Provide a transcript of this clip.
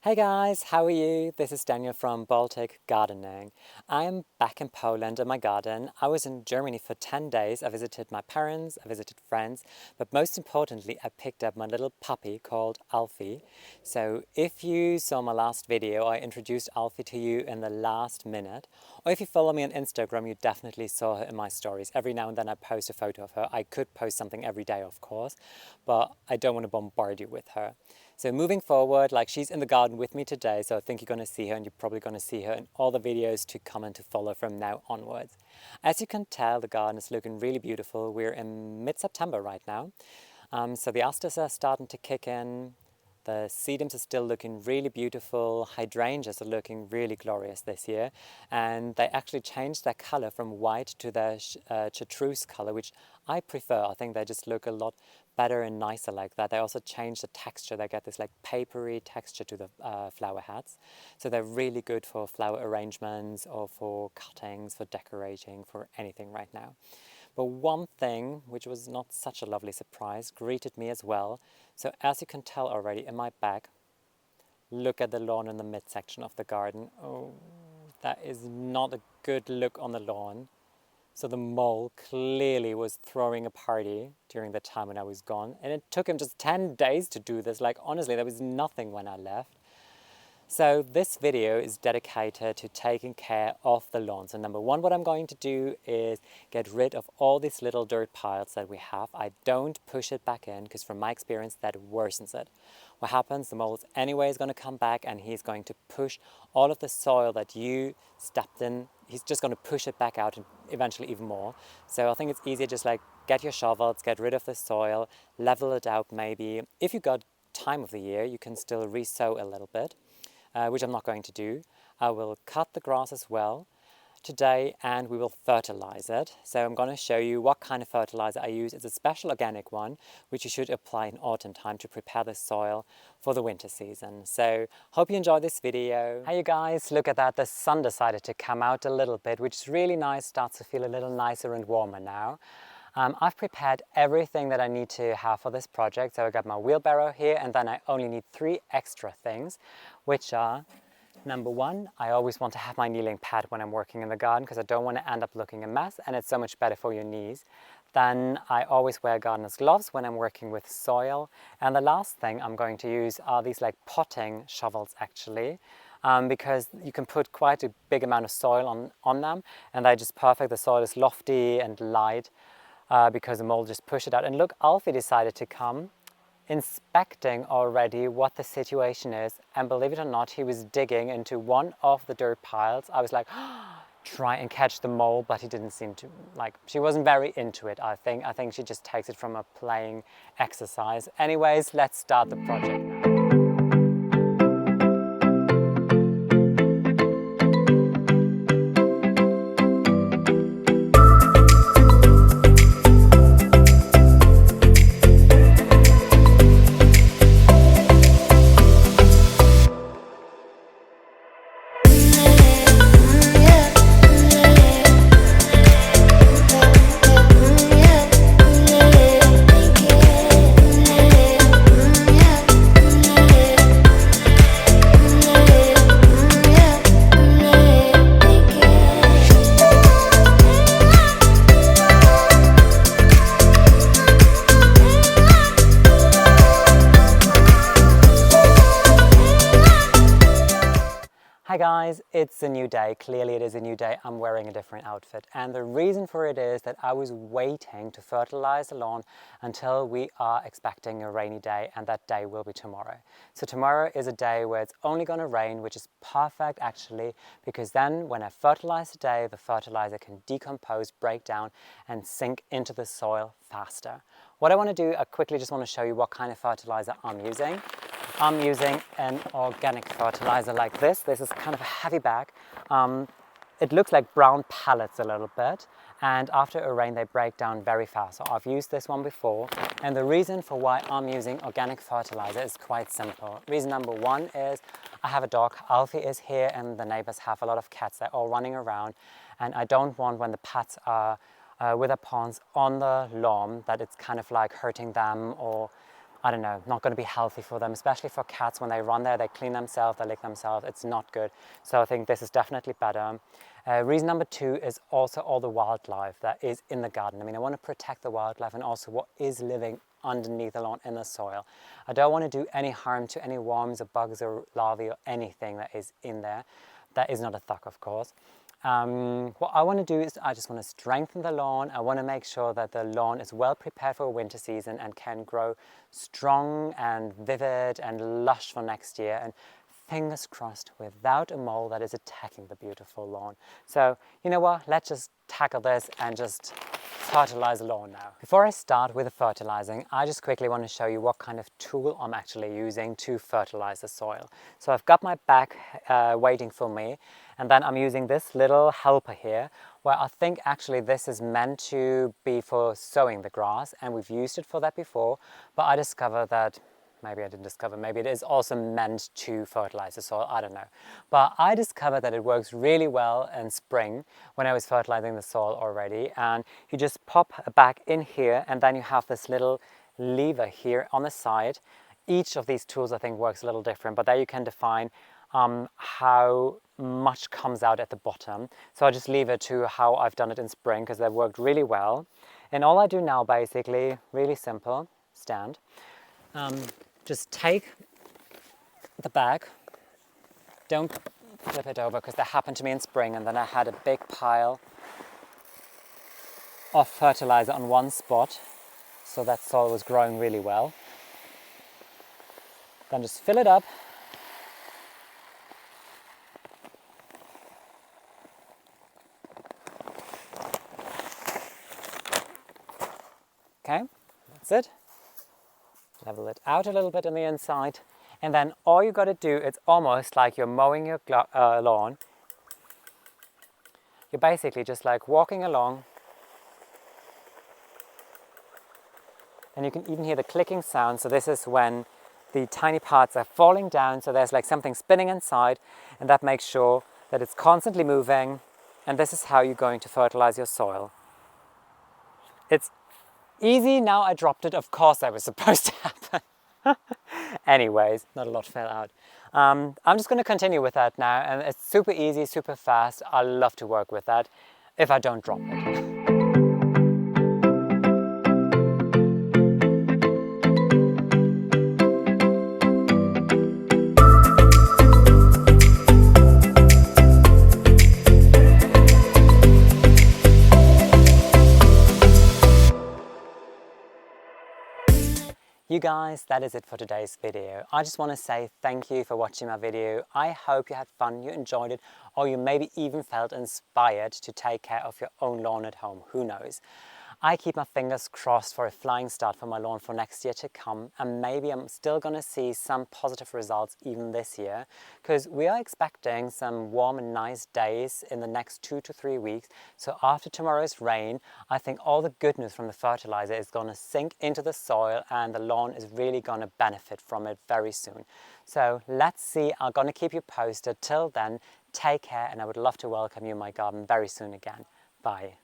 Hey guys, how are you? This is Daniel from Baltic Gardening. I am back in Poland in my garden. I was in Germany for 10 days. I visited my parents, I visited friends, but most importantly, I picked up my little puppy called Alfie. So if you saw my last video, I introduced Alfie to you in the last minute. Or if you follow me on Instagram, you definitely saw her in my stories. Every now and then I post a photo of her. I could post something every day, of course, but I don't want to bombard you with her. So moving forward, like she's in the garden with me today, so I think you're going to see her and you're probably going to see her in all the videos to come and to follow from now onwards. As you can tell, the garden is looking really beautiful. We're in mid-September right now. So the asters are starting to kick in. The sedums are still looking really beautiful. Hydrangeas are looking really glorious this year. And they actually changed their color from white to their chartreuse color, which I prefer. I think they just look a lot better and nicer like that. They also changed the texture. They get this like papery texture to the flower heads. So they're really good for flower arrangements or for cuttings, for decorating, for anything right now. But one thing, which was not such a lovely surprise, greeted me as well. So as you can tell already in my back, look at the lawn in the midsection of the garden. Oh, that is not a good look on the lawn. So the mole clearly was throwing a party during the time when I was gone. And it took him just 10 days to do this. Like, honestly, there was nothing when I left. So this video is dedicated to taking care of the lawn. So number one, what I'm going to do is get rid of all these little dirt piles that we have. I don't push it back in because from my experience that worsens it. What happens, the mold anyway is going to come back and he's going to push all of the soil that you stepped in. He's just going to push it back out and eventually even more. So I think it's easier just like get your shovels, get rid of the soil, level it out maybe. If you got time of the year, you can still re-sow a little bit. Which I'm not going to do. I will cut the grass as well today and we will fertilize it. So I'm going to show you what kind of fertilizer I use. It's a special organic one, which you should apply in autumn time to prepare the soil for the winter season. So hope you enjoy this video. Hey you guys, look at that. The sun decided to come out a little bit, which is really nice. Starts to feel a little nicer and warmer now. I've prepared everything that I need to have for this project. So I got my wheelbarrow here and then I only need 3 extra things, which are, number one, I always want to have my kneeling pad when I'm working in the garden because I don't want to end up looking a mess and it's so much better for your knees. Then I always wear gardener's gloves when I'm working with soil. And the last thing I'm going to use are these like potting shovels actually. Because you can put quite a big amount of soil on them and they're just perfect. The soil is lofty and light. Because the mole just pushed it out. And look, Alfie decided to come inspecting already what the situation is. And believe it or not, he was digging into one of the dirt piles. I was like, try and catch the mole, but he didn't seem to, like, she wasn't very into it, I think. I think she just takes it from a playing exercise. Anyways, let's start the project now. Hi guys, it's a new day. Clearly it is a new day. I'm wearing a different outfit. And the reason for it is that I was waiting to fertilize the lawn until we are expecting a rainy day, and that day will be tomorrow. So tomorrow is a day where it's only going to rain, which is perfect actually, because then when I fertilize today, the fertilizer can decompose, break down and sink into the soil faster. What I want to do, I quickly just want to show you what kind of fertilizer I'm using. I'm using an organic fertilizer like this. This is kind of a heavy bag. It looks like brown pellets a little bit, and after a rain they break down very fast. So I've used this one before, and the reason for why I'm using organic fertilizer is quite simple. Reason number one is I have a dog. Alfie is here and the neighbors have a lot of cats. They're all running around, and I don't want when the pets are with their pawns on the lawn that it's kind of like hurting them or I don't know, not going to be healthy for them, especially for cats. When they run there, they clean themselves, they lick themselves. It's not good. So I think this is definitely better. Reason number 2 is also all the wildlife that is in the garden. I mean, I want to protect the wildlife and also what is living underneath the lawn in the soil. I don't want to do any harm to any worms or bugs or larvae or anything that is in there. That is not a thuck, of course. What I want to do is I just want to strengthen the lawn. I want to make sure that the lawn is well prepared for winter season and can grow strong and vivid and lush for next year, and fingers crossed without a mole that is attacking the beautiful lawn. So you know what, let's just tackle this and just fertilize the lawn now. Before I start with the fertilizing, I just quickly want to show you what kind of tool I'm actually using to fertilize the soil. So I've got my bag waiting for me, and then I'm using this little helper here, where I think actually this is meant to be for sowing the grass, and we've used it for that before, but I discovered that maybe I didn't discover, maybe it is also meant to fertilize the soil, I don't know. But I discovered that it works really well in spring when I was fertilizing the soil already. And you just pop a bag in here, and then you have this little lever here on the side. Each of these tools I think works a little different, but there you can define how much comes out at the bottom. So I'll just leave it to how I've done it in spring because they've worked really well. And all I do now basically, really simple, stand. Just take the bag, don't flip it over because that happened to me in spring, and then I had a big pile of fertilizer on one spot, so that soil was growing really well. Then just fill it up. Okay, that's it. Level it out a little bit on the inside, and then all you got to do, it's almost like you're mowing your lawn. You're basically just like walking along, and you can even hear the clicking sound. So this is when the tiny parts are falling down, so there's like something spinning inside, and that makes sure that it's constantly moving, and this is how you're going to fertilize your soil. It's easy. Now I dropped it, of course that was supposed to happen. Anyways, not a lot fell out. I'm just going to continue with that now, and it's super easy, super fast. I love to work with that if I don't drop it. You guys, that is it for today's video. I just want to say thank you for watching my video. I hope you had fun, you enjoyed it, or you maybe even felt inspired to take care of your own lawn at home. Who knows? I keep my fingers crossed for a flying start for my lawn for next year to come, and maybe I'm still going to see some positive results even this year, because we are expecting some warm and nice days in the next 2 to 3 weeks. So after tomorrow's rain, I think all the good news from the fertilizer is going to sink into the soil, and the lawn is really going to benefit from it very soon. So let's see, I'm going to keep you posted. Till then, take care, and I would love to welcome you in my garden very soon again. Bye.